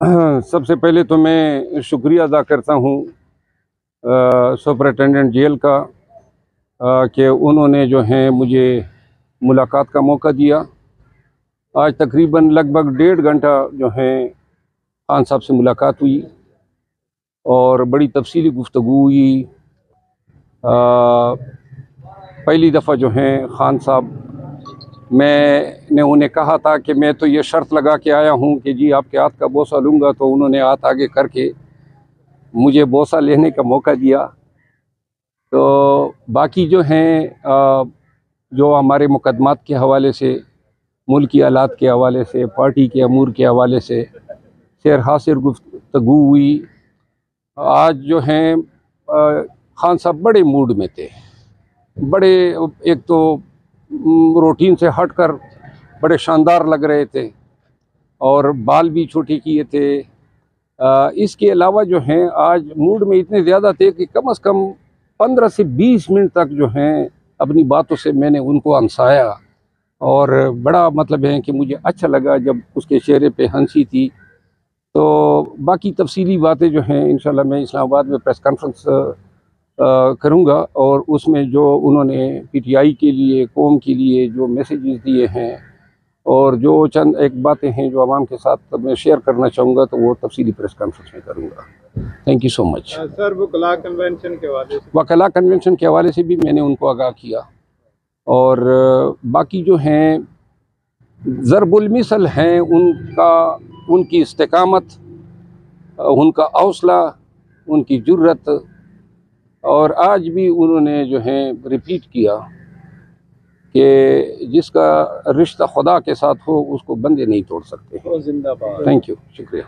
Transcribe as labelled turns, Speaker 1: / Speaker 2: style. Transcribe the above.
Speaker 1: सबसे पहले तो मैं शुक्रिया अदा करता हूँ सुपरिटेंडेंट जेल का कि उन्होंने जो है मुझे मुलाकात का मौका दिया। आज तकरीबन लगभग 1.5 घंटा जो है खान साहब से मुलाकात हुई और बड़ी तफसीली गुफ्तगू हुई। पहली दफ़ा जो है खान साहब, मैंने उन्हें कहा था कि मैं तो ये शर्त लगा के आया हूँ कि जी आपके हाथ का बोसा लूँगा, तो उन्होंने हाथ आगे करके मुझे बोसा लेने का मौका दिया। तो बाकी जो हैं जो हमारे मुकदमात के हवाले से, मुल्की हालात के हवाले से, पार्टी के अमूर के हवाले से शेर हासिर गुफ्तगू हुई। आज जो हैं खान साहब बड़े मूड में थे, बड़े, एक तो रूटीन से हटकर बड़े शानदार लग रहे थे और बाल भी छोटे किए थे। इसके अलावा जो हैं आज मूड में इतने ज़्यादा थे कि कम से कम 15 से 20 मिनट तक जो हैं अपनी बातों से मैंने उनको हंसाया और बड़ा मतलब है कि मुझे अच्छा लगा जब उसके चेहरे पे हंसी थी। तो बाकी तफसीली बातें जो हैं इंशाल्लाह मैं इस्लामाबाद में प्रेस कॉन्फ्रेंस करूँगा और उसमें जो उन्होंने पीटीआई के लिए, कौम के लिए जो मैसेजेस दिए हैं और जो चंद एक बातें हैं जो आवाम के साथ मैं शेयर करना चाहूँगा, तो वो तफसीली प्रेस कॉन्फ्रेंस में करूँगा। Thank you so much.
Speaker 2: Sir, वकला कन्वेंशन के हवाले से,
Speaker 1: वकला कन्वेंशन के हवाले से भी मैंने उनको आगाह किया और बाकी जो हैं ज़रबुल मिसल हैं उनकी इस्तेकामत, उनका हौसला, उनकी जुर्रत, और आज भी उन्होंने जो है रिपीट किया कि जिसका रिश्ता खुदा के साथ हो उसको बंदे नहीं तोड़ सकते हैं।
Speaker 2: जिंदाबाद।
Speaker 1: थैंक यू, शुक्रिया।